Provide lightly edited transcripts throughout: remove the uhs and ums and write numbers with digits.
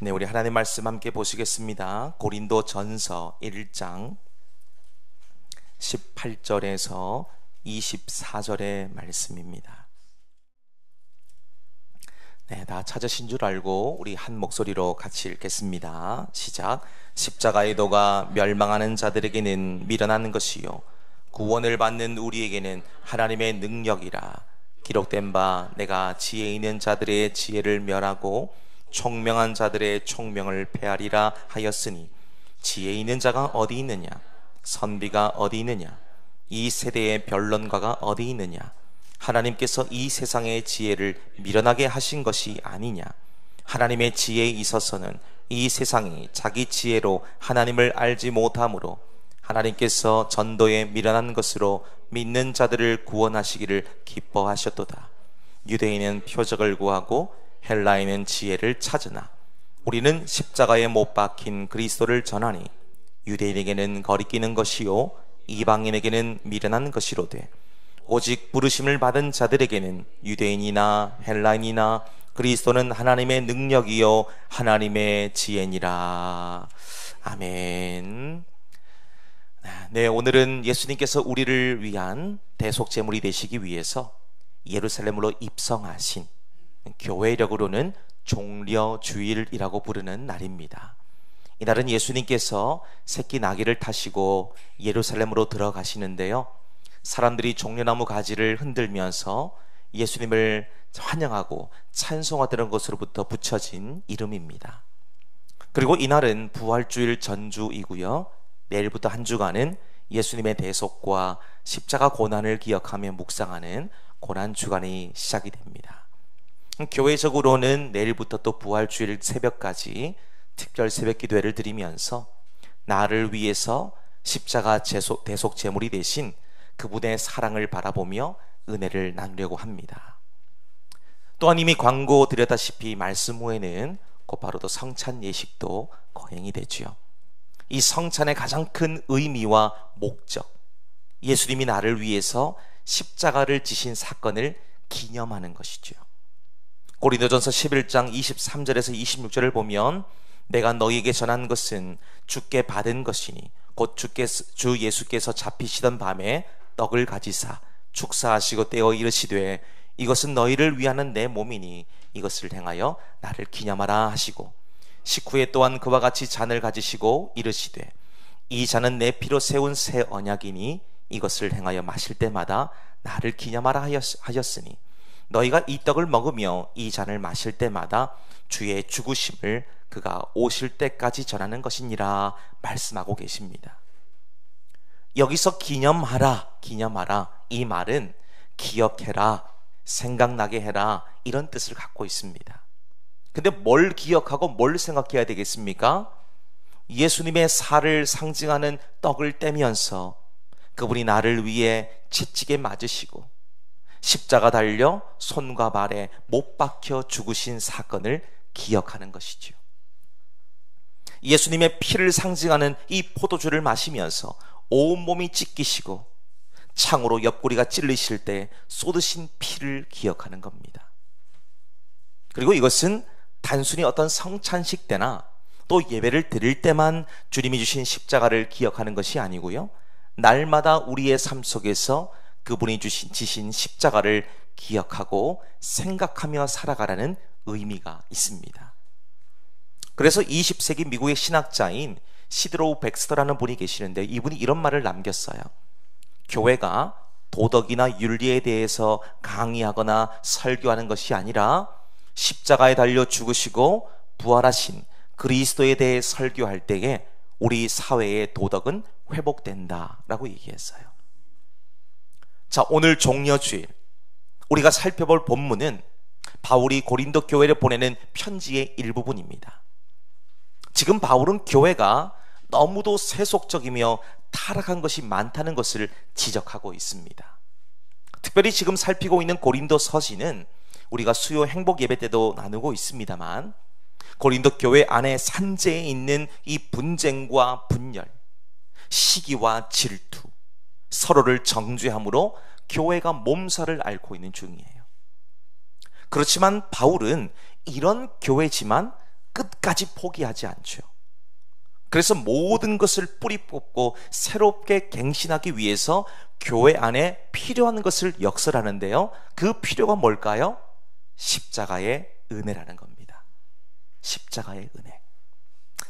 네, 우리 하나님 말씀 함께 보시겠습니다. 고린도전서 1장 18절에서 24절의 말씀입니다. 네, 다 찾으신 줄 알고 우리 한 목소리로 같이 읽겠습니다. 시작. 십자가의 도가 멸망하는 자들에게는 미련한 것이요 구원을 받는 우리에게는 하나님의 능력이라. 기록된 바 내가 지혜 있는 자들의 지혜를 멸하고 총명한 자들의 총명을 폐하리라 하였으니 지혜 있는 자가 어디 있느냐? 선비가 어디 있느냐? 이 세대의 변론가가 어디 있느냐? 하나님께서 이 세상의 지혜를 미련하게 하신 것이 아니냐? 하나님의 지혜에 있어서는 이 세상이 자기 지혜로 하나님을 알지 못하므로 하나님께서 전도에 미련한 것으로 믿는 자들을 구원하시기를 기뻐하셨도다. 유대인은 표적을 구하고 헬라인은 지혜를 찾으나 우리는 십자가에 못 박힌 그리스도를 전하니 유대인에게는 거리끼는 것이요 이방인에게는 미련한 것이로되 오직 부르심을 받은 자들에게는 유대인이나 헬라인이나 그리스도는 하나님의 능력이요 하나님의 지혜니라. 아멘. 네, 오늘은 예수님께서 우리를 위한 대속제물이 되시기 위해서 예루살렘으로 입성하신 교회력으로는 종려주일이라고 부르는 날입니다. 이날은 예수님께서 새끼 나귀를 타시고 예루살렘으로 들어가시는데요, 사람들이 종려나무 가지를 흔들면서 예수님을 환영하고 찬송하던 것으로부터 붙여진 이름입니다. 그리고 이날은 부활주일 전주이고요, 내일부터 한 주간은 예수님의 대속과 십자가 고난을 기억하며 묵상하는 고난주간이 시작이 됩니다. 교회적으로는 내일부터 또 부활주일 새벽까지 특별 새벽 기도회를 드리면서 나를 위해서 십자가 대속 제물이 되신 그분의 사랑을 바라보며 은혜를 나누려고 합니다. 또한 이미 광고 드렸다시피 말씀 후에는 곧바로 또 성찬 예식도 거행이 되지요. 이 성찬의 가장 큰 의미와 목적, 예수님이 나를 위해서 십자가를 지신 사건을 기념하는 것이죠. 고린도전서 11장 23절에서 26절을 보면 내가 너희에게 전한 것은 주께 받은 것이니 곧 주 예수께서 잡히시던 밤에 떡을 가지사 축사하시고 떼어 이르시되 이것은 너희를 위하는 내 몸이니 이것을 행하여 나를 기념하라 하시고 식후에 또한 그와 같이 잔을 가지시고 이르시되 이 잔은 내 피로 세운 새 언약이니 이것을 행하여 마실 때마다 나를 기념하라 하였으니 너희가 이 떡을 먹으며 이 잔을 마실 때마다 주의 죽으심을 그가 오실 때까지 전하는 것이니라 말씀하고 계십니다. 여기서 기념하라 이 말은 기억해라, 생각나게 해라, 이런 뜻을 갖고 있습니다. 근데 뭘 기억하고 뭘 생각해야 되겠습니까? 예수님의 살을 상징하는 떡을 떼면서 그분이 나를 위해 채찍에 맞으시고 십자가 달려 손과 발에 못 박혀 죽으신 사건을 기억하는 것이죠. 예수님의 피를 상징하는 이 포도주를 마시면서 온몸이 찢기시고 창으로 옆구리가 찔리실 때 쏟으신 피를 기억하는 겁니다. 그리고 이것은 단순히 어떤 성찬식 때나 또 예배를 드릴 때만 주님이 주신 십자가를 기억하는 것이 아니고요, 날마다 우리의 삶 속에서 그분이 지신 십자가를 기억하고 생각하며 살아가라는 의미가 있습니다. 그래서 20세기 미국의 신학자인 시드로우 백스터라는 분이 계시는데 이분이 이런 말을 남겼어요. 교회가 도덕이나 윤리에 대해서 강의하거나 설교하는 것이 아니라 십자가에 달려 죽으시고 부활하신 그리스도에 대해 설교할 때에 우리 사회의 도덕은 회복된다라고 얘기했어요. 자, 오늘 종려주일 우리가 살펴볼 본문은 바울이 고린도 교회를 보내는 편지의 일부분입니다. 지금 바울은 교회가 너무도 세속적이며 타락한 것이 많다는 것을 지적하고 있습니다. 특별히 지금 살피고 있는 고린도 서신은 우리가 수요 행복 예배 때도 나누고 있습니다만 고린도 교회 안에 산재해 있는 이 분쟁과 분열, 시기와 질투, 서로를 정죄함으로 교회가 몸살을 앓고 있는 중이에요. 그렇지만 바울은 이런 교회지만 끝까지 포기하지 않죠. 그래서 모든 것을 뿌리 뽑고 새롭게 갱신하기 위해서 교회 안에 필요한 것을 역설하는데요. 그 필요가 뭘까요? 십자가의 은혜라는 겁니다. 십자가의 은혜.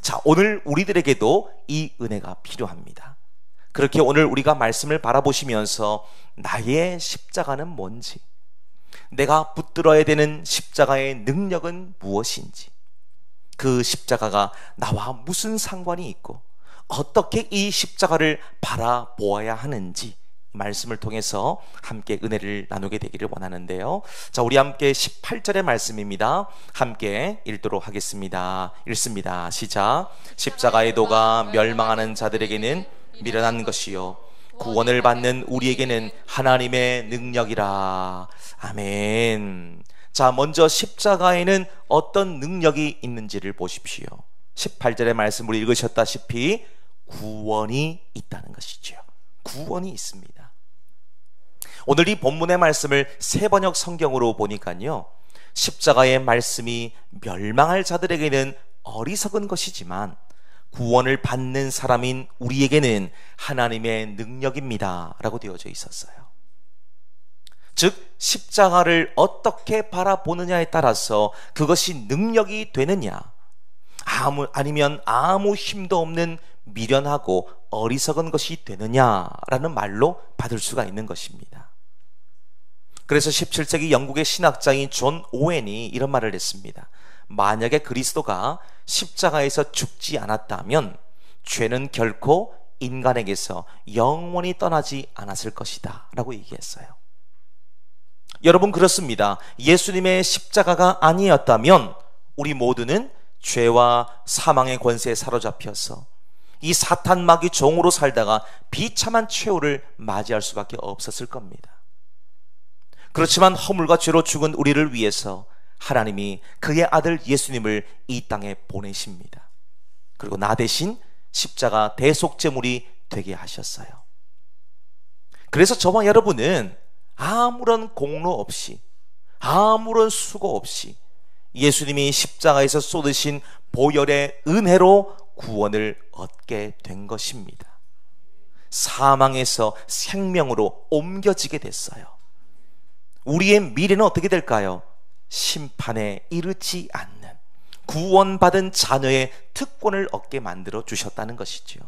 자, 오늘 우리들에게도 이 은혜가 필요합니다. 그렇게 오늘 우리가 말씀을 바라보시면서 나의 십자가는 뭔지, 내가 붙들어야 되는 십자가의 능력은 무엇인지, 그 십자가가 나와 무슨 상관이 있고 어떻게 이 십자가를 바라보아야 하는지 말씀을 통해서 함께 은혜를 나누게 되기를 원하는데요. 자, 우리 함께 18절의 말씀입니다. 함께 읽도록 하겠습니다. 읽습니다. 시작. 십자가의 도가 멸망하는 자들에게는 미련한 것이요 구원을 받는 우리에게는 하나님의 능력이라. 아멘. 자, 먼저 십자가에는 어떤 능력이 있는지를 보십시오. 18절의 말씀을 읽으셨다시피 구원이 있다는 것이죠. 구원이 있습니다. 오늘 이 본문의 말씀을 새번역 성경으로 보니까요, 십자가의 말씀이 멸망할 자들에게는 어리석은 것이지만 구원을 받는 사람인 우리에게는 하나님의 능력입니다 라고 되어져 있었어요. 즉 십자가를 어떻게 바라보느냐에 따라서 그것이 능력이 되느냐, 아니면 아무 힘도 없는 미련하고 어리석은 것이 되느냐라는 말로 받을 수가 있는 것입니다. 그래서 17세기 영국의 신학자인 존 오웬이 이런 말을 했습니다. 만약에 그리스도가 십자가에서 죽지 않았다면 죄는 결코 인간에게서 영원히 떠나지 않았을 것이다 라고 얘기했어요. 여러분, 그렇습니다. 예수님의 십자가가 아니었다면 우리 모두는 죄와 사망의 권세에 사로잡혀서 이 사탄 마귀 종으로 살다가 비참한 최후를 맞이할 수밖에 없었을 겁니다. 그렇지만 허물과 죄로 죽은 우리를 위해서 하나님이 그의 아들 예수님을 이 땅에 보내십니다. 그리고 나 대신 십자가 대속제물이 되게 하셨어요. 그래서 저와 여러분은 아무런 공로 없이, 아무런 수고 없이 예수님이 십자가에서 쏟으신 보혈의 은혜로 구원을 얻게 된 것입니다. 사망에서 생명으로 옮겨지게 됐어요. 우리의 미래는 어떻게 될까요? 심판에 이르지 않는 구원받은 자녀의 특권을 얻게 만들어 주셨다는 것이죠.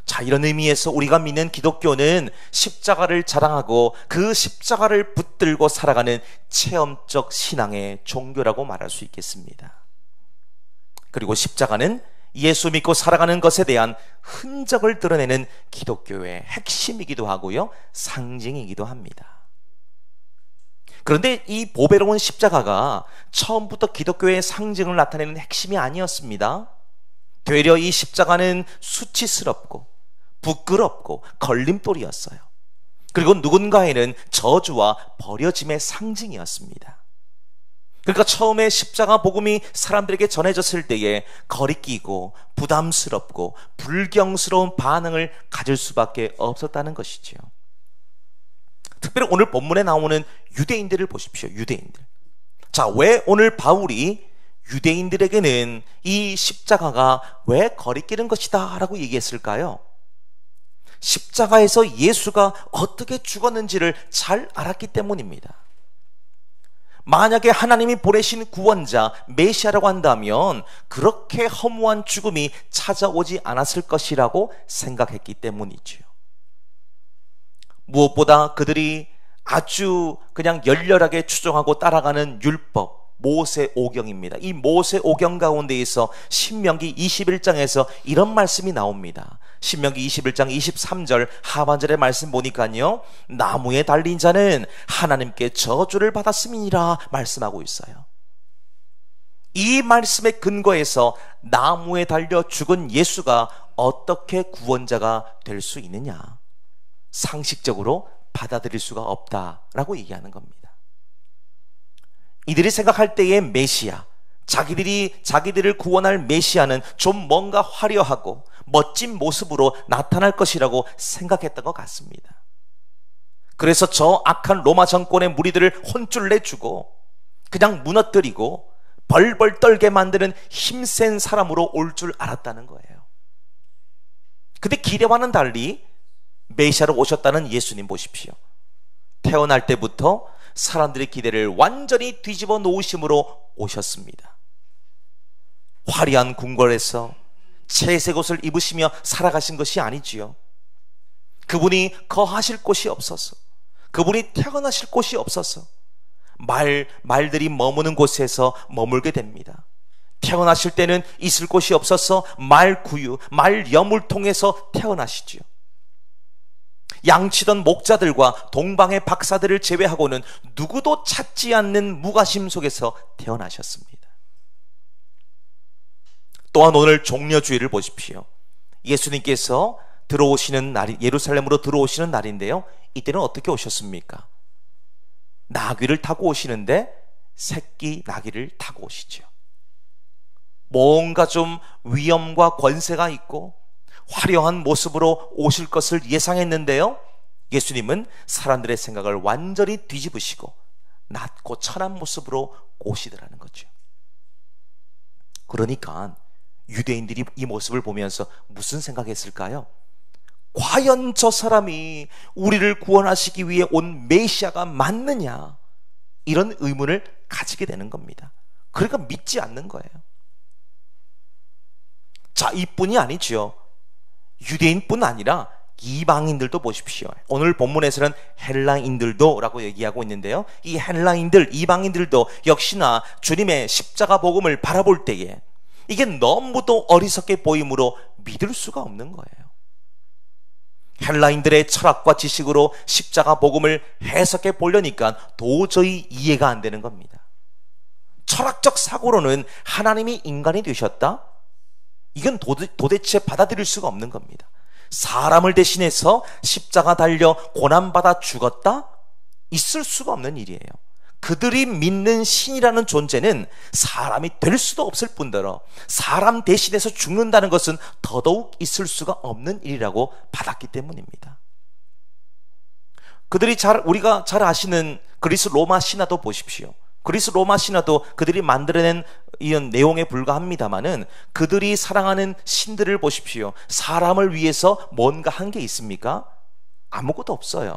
자, 이런 의미에서 우리가 믿는 기독교는 십자가를 자랑하고 그 십자가를 붙들고 살아가는 체험적 신앙의 종교라고 말할 수 있겠습니다. 그리고 십자가는 예수 믿고 살아가는 것에 대한 흔적을 드러내는 기독교의 핵심이기도 하고요, 상징이기도 합니다. 그런데 이 보배로운 십자가가 처음부터 기독교의 상징을 나타내는 핵심이 아니었습니다. 되려 이 십자가는 수치스럽고 부끄럽고 걸림돌이었어요. 그리고 누군가에는 저주와 버려짐의 상징이었습니다. 그러니까 처음에 십자가 복음이 사람들에게 전해졌을 때에 거리끼고 부담스럽고 불경스러운 반응을 가질 수밖에 없었다는 것이죠. 특별히 오늘 본문에 나오는 유대인들을 보십시오. 유대인들. 자, 왜 오늘 바울이 유대인들에게는 이 십자가가 왜 거리끼는 것이다 라고 얘기했을까요? 십자가에서 예수가 어떻게 죽었는지를 잘 알았기 때문입니다. 만약에 하나님이 보내신 구원자 메시아라고 한다면 그렇게 허무한 죽음이 찾아오지 않았을 것이라고 생각했기 때문이죠. 무엇보다 그들이 아주 그냥 열렬하게 추종하고 따라가는 율법, 모세오경입니다. 이 모세오경 가운데에서 신명기 21장에서 이런 말씀이 나옵니다. 신명기 21장 23절 하반절의 말씀 보니까요, 나무에 달린 자는 하나님께 저주를 받았음이니라 말씀하고 있어요. 이 말씀의 근거에서 나무에 달려 죽은 예수가 어떻게 구원자가 될 수 있느냐, 상식적으로 받아들일 수가 없다라고 얘기하는 겁니다. 이들이 생각할 때의 메시아, 자기들을 구원할 메시아는 좀 뭔가 화려하고 멋진 모습으로 나타날 것이라고 생각했던 것 같습니다. 그래서 저 악한 로마 정권의 무리들을 혼쭐 내주고 그냥 무너뜨리고 벌벌 떨게 만드는 힘센 사람으로 올 줄 알았다는 거예요. 근데 기대와는 달리 메시아로 오셨다는 예수님 보십시오. 태어날 때부터 사람들의 기대를 완전히 뒤집어 놓으심으로 오셨습니다. 화려한 궁궐에서 채색 옷을 입으시며 살아가신 것이 아니지요. 그분이 거하실 곳이 없어서, 그분이 태어나실 곳이 없어서 말들이 머무는 곳에서 머물게 됩니다. 태어나실 때는 있을 곳이 없어서 말구유, 말염을 통해서 태어나시지요. 양치던 목자들과 동방의 박사들을 제외하고는 누구도 찾지 않는 무가심 속에서 태어나셨습니다. 또한 오늘 종려주일을 보십시오. 예수님께서 들어오시는 날이, 예루살렘으로 들어오시는 날인데요, 이때는 어떻게 오셨습니까? 나귀를 타고 오시는데 새끼 나귀를 타고 오시죠. 뭔가 좀 위엄과 권세가 있고 화려한 모습으로 오실 것을 예상했는데요, 예수님은 사람들의 생각을 완전히 뒤집으시고 낮고 천한 모습으로 오시더라는 거죠. 그러니까 유대인들이 이 모습을 보면서 무슨 생각했을까요? 과연 저 사람이 우리를 구원하시기 위해 온 메시아가 맞느냐, 이런 의문을 가지게 되는 겁니다. 그러니까 믿지 않는 거예요. 자, 이뿐이 아니죠. 유대인뿐 아니라 이방인들도 보십시오. 오늘 본문에서는 헬라인들도 라고 얘기하고 있는데요, 이 헬라인들, 이방인들도 역시나 주님의 십자가 복음을 바라볼 때에 이게 너무도 어리석게 보이므로 믿을 수가 없는 거예요. 헬라인들의 철학과 지식으로 십자가 복음을 해석해 보려니까 도저히 이해가 안 되는 겁니다. 철학적 사고로는 하나님이 인간이 되셨다? 이건 도대체 받아들일 수가 없는 겁니다. 사람을 대신해서 십자가 달려 고난받아 죽었다? 있을 수가 없는 일이에요. 그들이 믿는 신이라는 존재는 사람이 될 수도 없을 뿐더러 사람 대신해서 죽는다는 것은 더더욱 있을 수가 없는 일이라고 받았기 때문입니다. 그들이 우리가 잘 아시는 그리스 로마 신화도 보십시오. 그리스 로마 신화도 그들이 만들어낸 이런 내용에 불과합니다마는 그들이 사랑하는 신들을 보십시오. 사람을 위해서 뭔가 한 게 있습니까? 아무것도 없어요.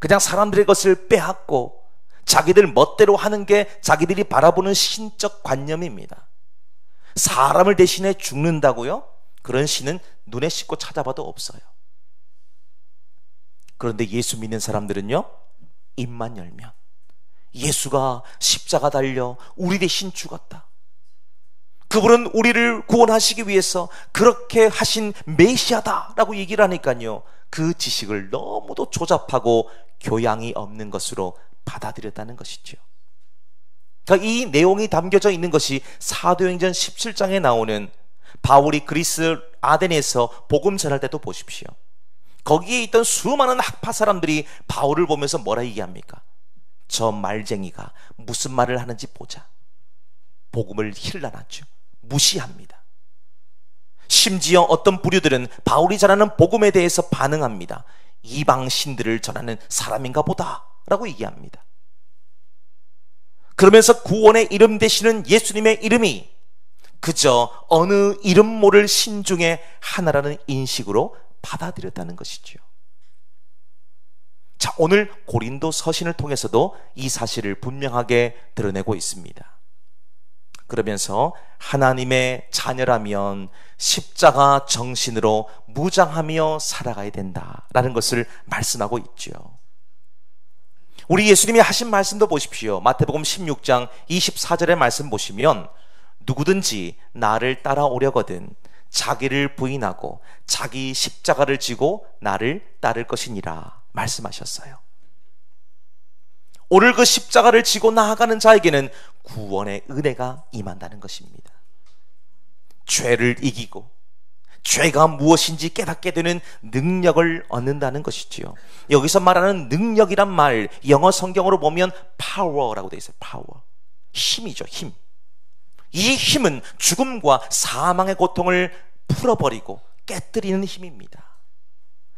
그냥 사람들의 것을 빼앗고 자기들 멋대로 하는 게 자기들이 바라보는 신적 관념입니다. 사람을 대신해 죽는다고요? 그런 신은 눈에 씻고 찾아봐도 없어요. 그런데 예수 믿는 사람들은요, 입만 열면 예수가 십자가 달려 우리 대신 죽었다, 그분은 우리를 구원하시기 위해서 그렇게 하신 메시아다라고 얘기를 하니까요, 그 지식을 너무도 조잡하고 교양이 없는 것으로 받아들였다는 것이죠. 그러니까 이 내용이 담겨져 있는 것이 사도행전 17장에 나오는 바울이 그리스 아덴에서 복음 전할 때도 보십시오. 거기에 있던 수많은 학파 사람들이 바울을 보면서 뭐라 얘기합니까? 저 말쟁이가 무슨 말을 하는지 보자. 복음을 힐라놨죠. 무시합니다. 심지어 어떤 부류들은 바울이 전하는 복음에 대해서 반응합니다. 이방 신들을 전하는 사람인가 보다 라고 얘기합니다. 그러면서 구원의 이름 되시는 예수님의 이름이 그저 어느 이름 모를 신 중에 하나라는 인식으로 받아들였다는 것이죠. 자, 오늘 고린도 서신을 통해서도 이 사실을 분명하게 드러내고 있습니다. 그러면서 하나님의 자녀라면 십자가 정신으로 무장하며 살아가야 된다라는 것을 말씀하고 있죠. 우리 예수님이 하신 말씀도 보십시오. 마태복음 16장 24절의 말씀 보시면 누구든지 나를 따라오려거든 자기를 부인하고 자기 십자가를 지고 나를 따를 것이니라 말씀하셨어요. 오늘 그 십자가를 지고 나아가는 자에게는 구원의 은혜가 임한다는 것입니다. 죄를 이기고 죄가 무엇인지 깨닫게 되는 능력을 얻는다는 것이지요. 여기서 말하는 능력이란 말, 영어 성경으로 보면 power라고 되어 있어요. power. 힘이죠, 힘. 이 힘은 죽음과 사망의 고통을 풀어버리고 깨뜨리는 힘입니다.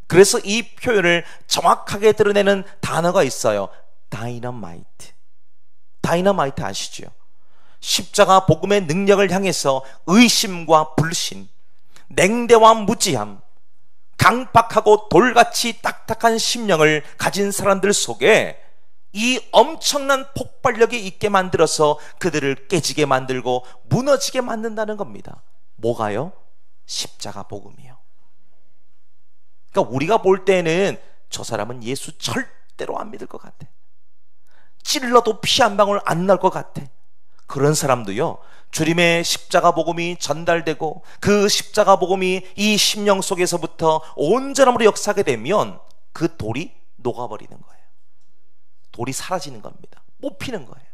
그래서 이 표현을 정확하게 드러내는 단어가 있어요. 다이너마이트. 다이너마이트 아시죠? 십자가 복음의 능력을 향해서 의심과 불신, 냉대와 무지함, 강박하고 돌같이 딱딱한 심령을 가진 사람들 속에 이 엄청난 폭발력이 있게 만들어서 그들을 깨지게 만들고 무너지게 만든다는 겁니다. 뭐가요? 십자가 복음이요. 그러니까 우리가 볼 때는 저 사람은 예수 절대로 안 믿을 것 같아. 찔러도 피 한 방울 안 날 것 같아. 그런 사람도요, 주님의 십자가 복음이 전달되고 그 십자가 복음이 이 심령 속에서부터 온전함으로 역사하게 되면 그 돌이 녹아버리는 거예요. 돌이 사라지는 겁니다. 뽑히는 거예요.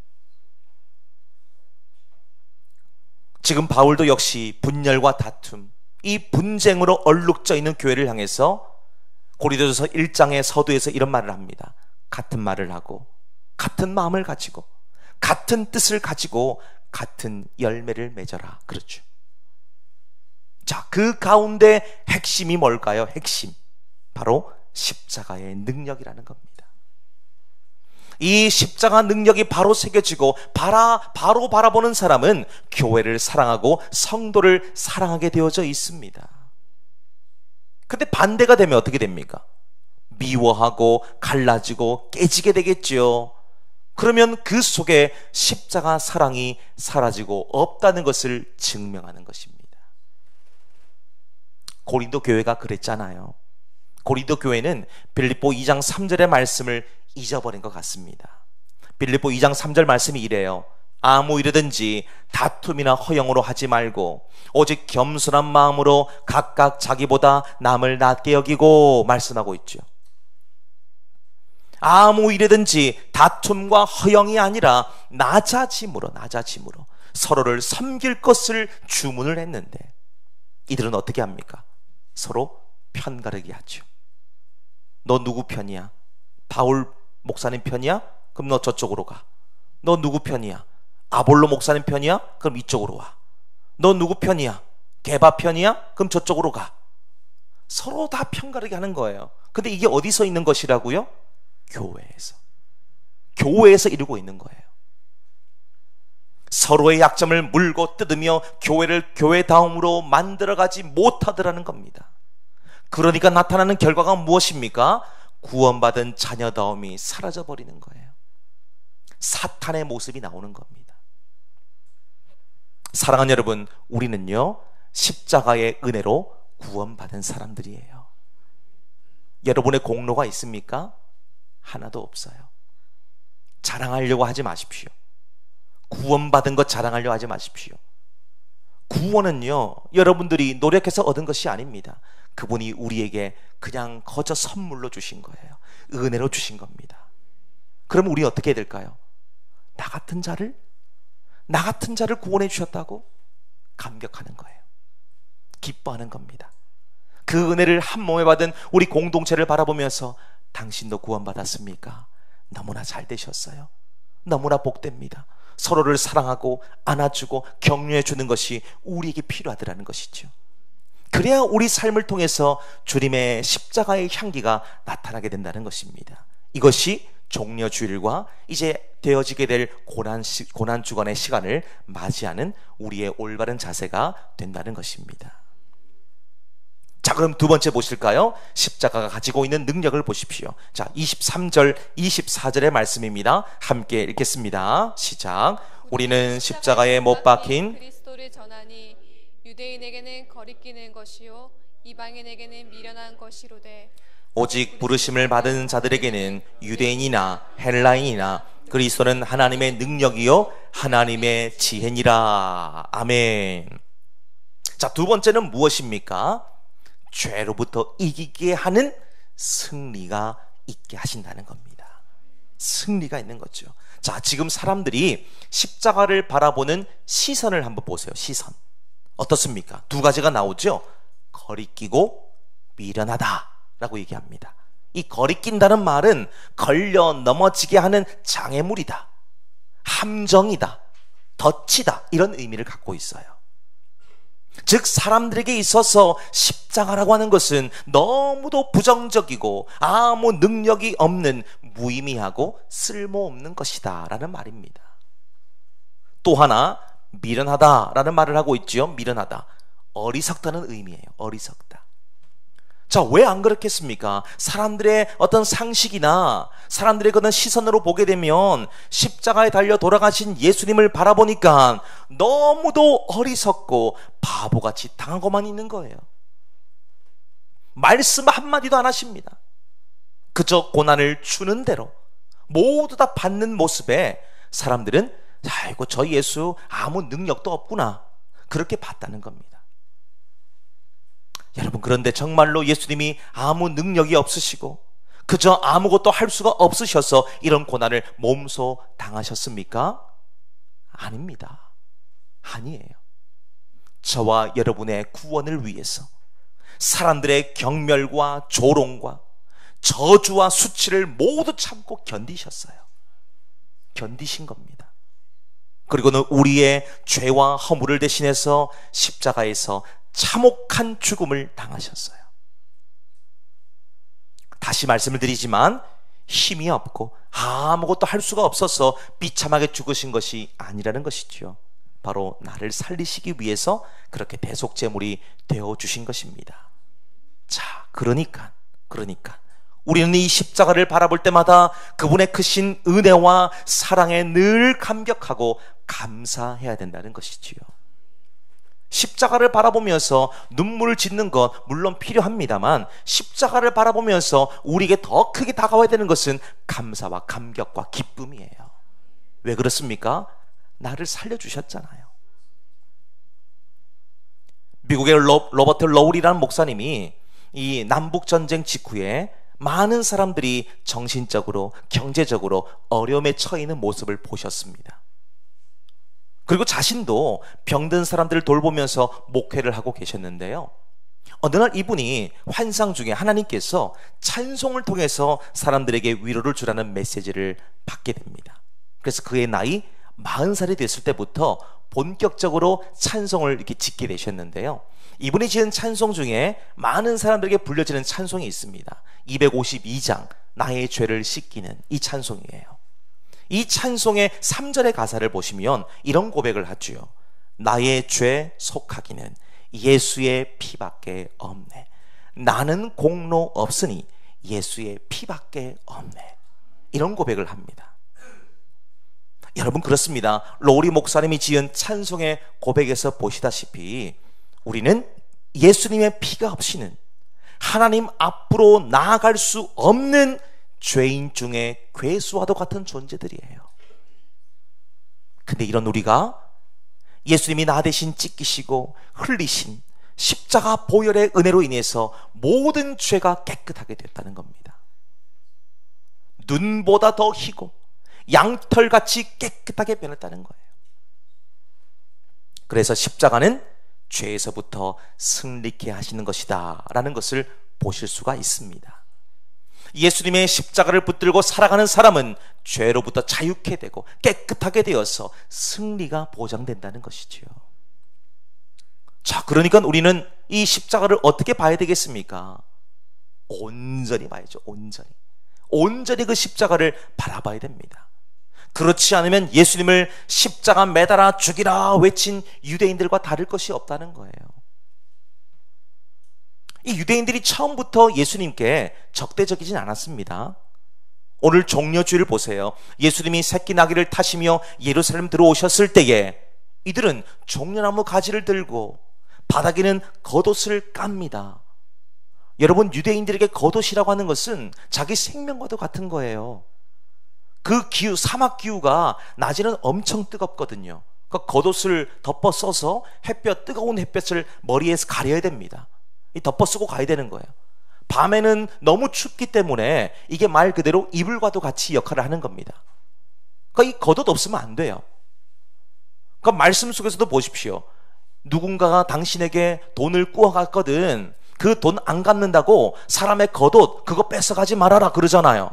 지금 바울도 역시 분열과 다툼, 이 분쟁으로 얼룩져 있는 교회를 향해서 고린도전서 1장의 서두에서 이런 말을 합니다. 같은 말을 하고 같은 마음을 가지고 같은 뜻을 가지고 같은 열매를 맺어라. 그렇죠. 자, 그 가운데 핵심이 뭘까요? 핵심, 바로 십자가의 능력이라는 겁니다. 이 십자가 능력이 바로 새겨지고 바로 바라보는 사람은 교회를 사랑하고 성도를 사랑하게 되어져 있습니다. 근데 반대가 되면 어떻게 됩니까? 미워하고 갈라지고 깨지게 되겠죠. 그러면 그 속에 십자가 사랑이 사라지고 없다는 것을 증명하는 것입니다. 고린도 교회가 그랬잖아요. 고린도 교회는 빌립보 2장 3절의 말씀을 잊어버린 것 같습니다. 빌립보 2장 3절 말씀이 이래요. 아무 일이든지 다툼이나 허영으로 하지 말고 오직 겸손한 마음으로 각각 자기보다 남을 낮게 여기고 말씀하고 있죠. 아무 일이든지 다툼과 허영이 아니라 낮아짐으로 서로를 섬길 것을 주문을 했는데 이들은 어떻게 합니까? 서로 편가르기 하죠. 너 누구 편이야? 바울 목사님 편이야? 그럼 너 저쪽으로 가. 너 누구 편이야? 아볼로 목사님 편이야? 그럼 이쪽으로 와. 너 누구 편이야? 게바 편이야? 그럼 저쪽으로 가. 서로 다 편가르게 하는 거예요. 근데 이게 어디서 있는 것이라고요? 교회에서 이루고 있는 거예요. 서로의 약점을 물고 뜯으며 교회를 교회다움으로 만들어가지 못하더라는 겁니다. 그러니까 나타나는 결과가 무엇입니까? 구원받은 자녀다움이 사라져버리는 거예요. 사탄의 모습이 나오는 겁니다. 사랑하는 여러분, 우리는요 십자가의 은혜로 구원받은 사람들이에요. 여러분의 공로가 있습니까? 하나도 없어요. 자랑하려고 하지 마십시오. 구원받은 것 자랑하려고 하지 마십시오. 구원은요 여러분들이 노력해서 얻은 것이 아닙니다. 그분이 우리에게 그냥 거저 선물로 주신 거예요. 은혜로 주신 겁니다. 그럼 우리 어떻게 해야 될까요? 나 같은 자를 구원해 주셨다고 감격하는 거예요. 기뻐하는 겁니다. 그 은혜를 한 몸에 받은 우리 공동체를 바라보면서 당신도 구원받았습니까? 너무나 잘 되셨어요. 너무나 복됩니다. 서로를 사랑하고 안아주고 격려해 주는 것이 우리에게 필요하더라는 것이죠. 그래야 우리 삶을 통해서 주님의 십자가의 향기가 나타나게 된다는 것입니다. 이것이 종려주일과 이제 되어지게 될 고난주간의 시간을 맞이하는 우리의 올바른 자세가 된다는 것입니다. 자, 그럼 두 번째 보실까요? 십자가가 가지고 있는 능력을 보십시오. 자, 23절, 24절의 말씀입니다. 함께 읽겠습니다. 시작. 우리는 십자가에 못 박힌 그리스도를 전하니 유대인에게는 거리끼는 것이요 이방인에게는 미련한 것이로되 오직 부르심을 받은 자들에게는 유대인이나 헬라인이나 그리스도는 하나님의 능력이요 하나님의 지혜니라. 아멘. 자, 두 번째는 무엇입니까? 죄로부터 이기게 하는 승리가 있게 하신다는 겁니다. 승리가 있는 거죠. 자, 지금 사람들이 십자가를 바라보는 시선을 한번 보세요. 시선 어떻습니까? 두 가지가 나오죠. 거리끼고 미련하다 라고 얘기합니다. 이 거리낀다는 말은 걸려 넘어지게 하는 장애물이다, 함정이다, 덫이다, 이런 의미를 갖고 있어요. 즉 사람들에게 있어서 십자가라고 하는 것은 너무도 부정적이고 아무 능력이 없는 무의미하고 쓸모없는 것이다 라는 말입니다. 또 하나 미련하다라는 말을 하고 있지요. 미련하다, 어리석다는 의미예요. 어리석다. 자, 왜 안 그렇겠습니까? 사람들의 어떤 상식이나 사람들의 그런 시선으로 보게 되면 십자가에 달려 돌아가신 예수님을 바라보니까 너무도 어리석고 바보같이 당하고만 있는 거예요. 말씀 한마디도 안 하십니다. 그저 고난을 주는 대로 모두 다 받는 모습에 사람들은 아이고, 저 예수 아무 능력도 없구나, 그렇게 봤다는 겁니다. 여러분, 그런데 정말로 예수님이 아무 능력이 없으시고 그저 아무것도 할 수가 없으셔서 이런 고난을 몸소 당하셨습니까? 아닙니다. 아니에요. 저와 여러분의 구원을 위해서 사람들의 경멸과 조롱과 저주와 수치를 모두 참고 견디셨어요. 견디신 겁니다. 그리고는 우리의 죄와 허물을 대신해서 십자가에서 참혹한 죽음을 당하셨어요. 다시 말씀을 드리지만 힘이 없고 아무것도 할 수가 없어서 비참하게 죽으신 것이 아니라는 것이죠. 바로 나를 살리시기 위해서 그렇게 대속제물이 되어주신 것입니다. 자, 그러니까 우리는 이 십자가를 바라볼 때마다 그분의 크신 은혜와 사랑에 늘 감격하고 감사해야 된다는 것이지요. 십자가를 바라보면서 눈물을 짓는 것 물론 필요합니다만, 십자가를 바라보면서 우리에게 더 크게 다가와야 되는 것은 감사와 감격과 기쁨이에요. 왜 그렇습니까? 나를 살려주셨잖아요. 미국의 로버트 러울이라는 목사님이 이 남북전쟁 직후에 많은 사람들이 정신적으로, 경제적으로 어려움에 처해 있는 모습을 보셨습니다. 그리고 자신도 병든 사람들을 돌보면서 목회를 하고 계셨는데요, 어느 날 이분이 환상 중에 하나님께서 찬송을 통해서 사람들에게 위로를 주라는 메시지를 받게 됩니다. 그래서 그의 나이 40살이 됐을 때부터 본격적으로 찬송을 이렇게 짓게 되셨는데요, 이분이 지은 찬송 중에 많은 사람들에게 불려지는 찬송이 있습니다. 252장 나의 죄를 씻기는 이 찬송이에요. 이 찬송의 3절의 가사를 보시면 이런 고백을 하지요. 나의 죄 속하기는 예수의 피밖에 없네. 나는 공로 없으니 예수의 피밖에 없네. 이런 고백을 합니다. 여러분, 그렇습니다. 로리 목사님이 지은 찬송의 고백에서 보시다시피 우리는 예수님의 피가 없이는 하나님 앞으로 나아갈 수 없는 죄인 중에 괴수와도 같은 존재들이에요. 근데 이런 우리가 예수님이 나 대신 찢기시고 흘리신 십자가 보혈의 은혜로 인해서 모든 죄가 깨끗하게 됐다는 겁니다. 눈보다 더 희고 양털같이 깨끗하게 변했다는 거예요. 그래서 십자가는 죄에서부터 승리케 하시는 것이다 라는 것을 보실 수가 있습니다. 예수님의 십자가를 붙들고 살아가는 사람은 죄로부터 자유케 되고 깨끗하게 되어서 승리가 보장된다는 것이지요. 자, 그러니까 우리는 이 십자가를 어떻게 봐야 되겠습니까? 온전히 봐야죠. 온전히 그 십자가를 바라봐야 됩니다. 그렇지 않으면 예수님을 십자가 매달아 죽이라 외친 유대인들과 다를 것이 없다는 거예요. 이 유대인들이 처음부터 예수님께 적대적이진 않았습니다. 오늘 종려주일을 보세요. 예수님이 새끼 나귀를 타시며 예루살렘 들어오셨을 때에 이들은 종려나무 가지를 들고 바닥에는 겉옷을 깝니다. 여러분, 유대인들에게 겉옷이라고 하는 것은 자기 생명과도 같은 거예요. 그 기후, 사막 기후가 낮에는 엄청 뜨겁거든요. 그 겉옷을 덮어 써서 뜨거운 햇볕을 머리에서 가려야 됩니다. 덮어 쓰고 가야 되는 거예요. 밤에는 너무 춥기 때문에 이게 말 그대로 이불과도 같이 역할을 하는 겁니다. 그러니까 이 겉옷 없으면 안 돼요. 그러니까 말씀 속에서도 보십시오. 누군가가 당신에게 돈을 꾸어갔거든. 그 돈 안 갚는다고 사람의 겉옷 그거 뺏어가지 말아라 그러잖아요.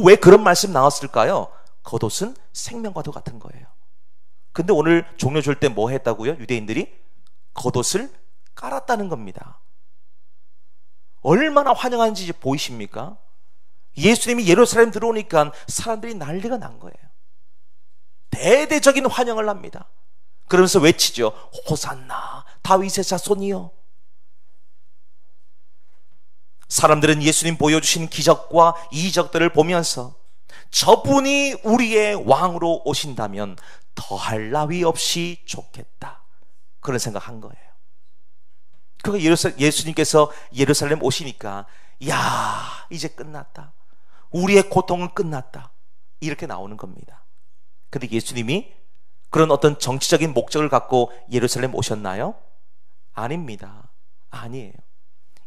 왜 그런 말씀 나왔을까요? 겉옷은 생명과도 같은 거예요. 근데 오늘 종려 줄 때 뭐 했다고요? 유대인들이 겉옷을 깔았다는 겁니다. 얼마나 환영하는지 보이십니까? 예수님이 예루살렘 들어오니까 사람들이 난리가 난 거예요. 대대적인 환영을 합니다. 그러면서 외치죠. 호산나 다윗의 자손이여. 사람들은 예수님 보여주신 기적과 이적들을 보면서 저분이 우리의 왕으로 오신다면 더할 나위 없이 좋겠다, 그런 생각한 거예요. 그러니까 예수님께서 예루살렘 오시니까 야, 이제 끝났다, 우리의 고통은 끝났다, 이렇게 나오는 겁니다. 근데 예수님이 그런 어떤 정치적인 목적을 갖고 예루살렘 오셨나요? 아닙니다. 아니에요.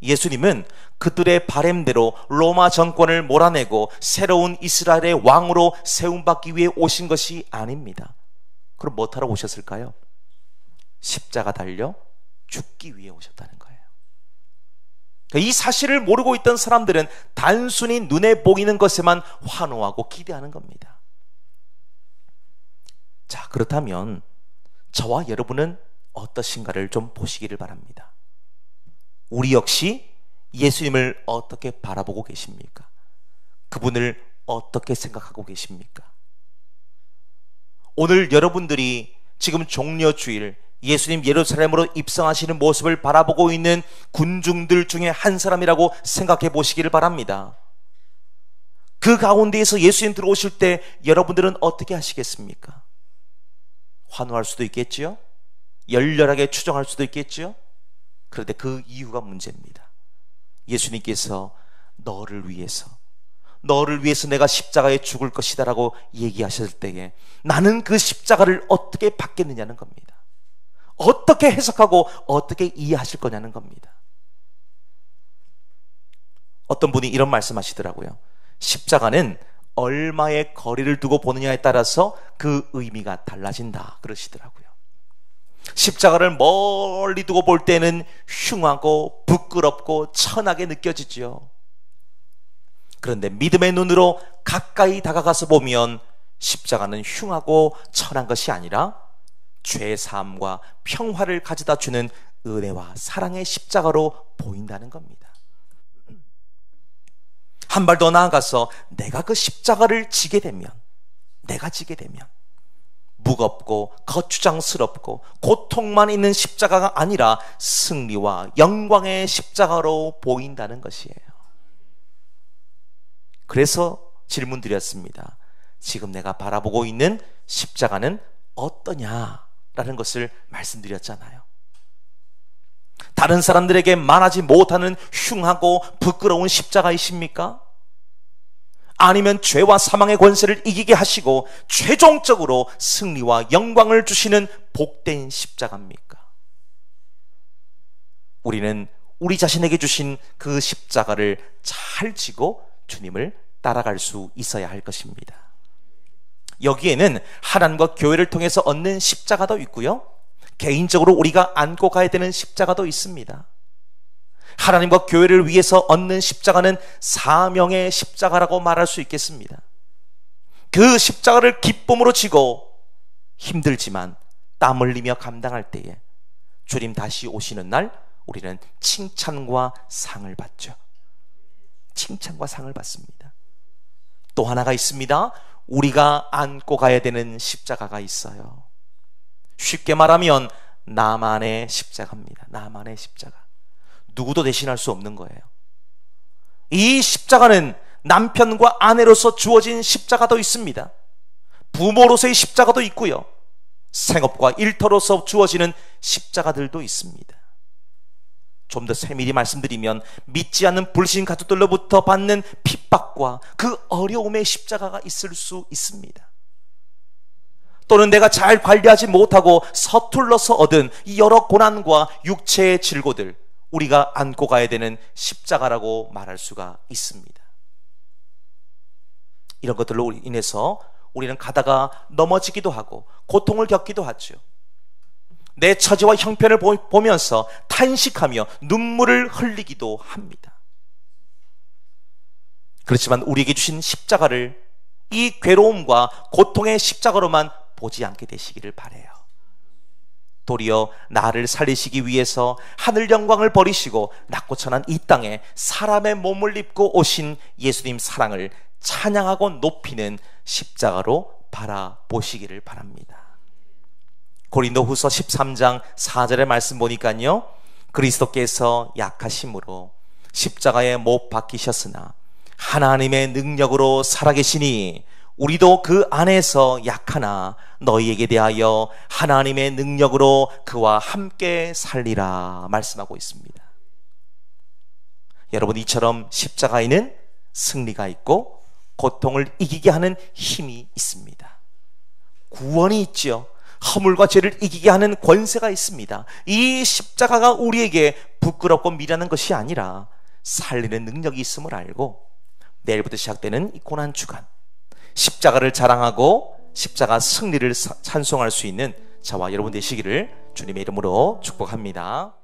예수님은 그들의 바램대로 로마 정권을 몰아내고 새로운 이스라엘의 왕으로 세움받기 위해 오신 것이 아닙니다. 그럼 뭐 타러 오셨을까요? 십자가 달려 죽기 위해 오셨다는 거예요. 이 사실을 모르고 있던 사람들은 단순히 눈에 보이는 것에만 환호하고 기대하는 겁니다. 자, 그렇다면 저와 여러분은 어떠신가를 좀 보시기를 바랍니다. 우리 역시 예수님을 어떻게 바라보고 계십니까? 그분을 어떻게 생각하고 계십니까? 오늘 여러분들이 지금 종려주일 예수님 예루살렘으로 입성하시는 모습을 바라보고 있는 군중들 중에 한 사람이라고 생각해 보시기를 바랍니다. 그 가운데에서 예수님 들어오실 때 여러분들은 어떻게 하시겠습니까? 환호할 수도 있겠지요? 열렬하게 추정할 수도 있겠지요? 그런데 그 이유가 문제입니다. 예수님께서 너를 위해서 내가 십자가에 죽을 것이다 라고 얘기하셨을 때에 나는 그 십자가를 어떻게 받겠느냐는 겁니다. 어떻게 해석하고 어떻게 이해하실 거냐는 겁니다. 어떤 분이 이런 말씀하시더라고요. 십자가는 얼마의 거리를 두고 보느냐에 따라서 그 의미가 달라진다, 그러시더라고요. 십자가를 멀리 두고 볼 때는 흉하고 부끄럽고 천하게 느껴지죠. 그런데 믿음의 눈으로 가까이 다가가서 보면 십자가는 흉하고 천한 것이 아니라 죄사함과 평화를 가져다 주는 은혜와 사랑의 십자가로 보인다는 겁니다. 한 발 더 나아가서 내가 그 십자가를 지게 되면 무겁고 거추장스럽고 고통만 있는 십자가가 아니라 승리와 영광의 십자가로 보인다는 것이에요. 그래서 질문 드렸습니다. 지금 내가 바라보고 있는 십자가는 어떠냐라는 것을 말씀드렸잖아요. 다른 사람들에게 말하지 못하는 흉하고 부끄러운 십자가이십니까? 아니면 죄와 사망의 권세를 이기게 하시고 최종적으로 승리와 영광을 주시는 복된 십자가입니까? 우리는 우리 자신에게 주신 그 십자가를 잘 지고 주님을 따라갈 수 있어야 할 것입니다. 여기에는 하나님과 교회를 통해서 얻는 십자가도 있고요, 개인적으로 우리가 안고 가야 되는 십자가도 있습니다. 하나님과 교회를 위해서 얻는 십자가는 사명의 십자가라고 말할 수 있겠습니다. 그 십자가를 기쁨으로 지고 힘들지만 땀 흘리며 감당할 때에 주님 다시 오시는 날 우리는 칭찬과 상을 받죠. 칭찬과 상을 받습니다. 또 하나가 있습니다. 우리가 안고 가야 되는 십자가가 있어요. 쉽게 말하면 나만의 십자가입니다. 나만의 십자가. 누구도 대신할 수 없는 거예요. 이 십자가는 남편과 아내로서 주어진 십자가도 있습니다. 부모로서의 십자가도 있고요, 생업과 일터로서 주어지는 십자가들도 있습니다. 좀 더 세밀히 말씀드리면 믿지 않는 불신 가족들로부터 받는 핍박과 그 어려움의 십자가가 있을 수 있습니다. 또는 내가 잘 관리하지 못하고 서툴러서 얻은 이 여러 고난과 육체의 질고들, 우리가 안고 가야 되는 십자가라고 말할 수가 있습니다. 이런 것들로 인해서 우리는 가다가 넘어지기도 하고 고통을 겪기도 하죠. 내 처지와 형편을 보면서 탄식하며 눈물을 흘리기도 합니다. 그렇지만 우리에게 주신 십자가를 이 괴로움과 고통의 십자가로만 보지 않게 되시기를 바라요. 도리어 나를 살리시기 위해서 하늘 영광을 버리시고 낮고 천한 이 땅에 사람의 몸을 입고 오신 예수님 사랑을 찬양하고 높이는 십자가로 바라보시기를 바랍니다. 고린도후서 13장 4절의 말씀 보니까요, 그리스도께서 약하심으로 십자가에 못 박히셨으나 하나님의 능력으로 살아계시니 우리도 그 안에서 약하나 너희에게 대하여 하나님의 능력으로 그와 함께 살리라 말씀하고 있습니다. 여러분, 이처럼 십자가에는 승리가 있고 고통을 이기게 하는 힘이 있습니다. 구원이 있죠. 허물과 죄를 이기게 하는 권세가 있습니다. 이 십자가가 우리에게 부끄럽고 미련한 것이 아니라 살리는 능력이 있음을 알고, 내일부터 시작되는 이 고난주간 십자가를 자랑하고 십자가 승리를 찬송할 수 있는 저와 여러분 되시기를 주님의 이름으로 축복합니다.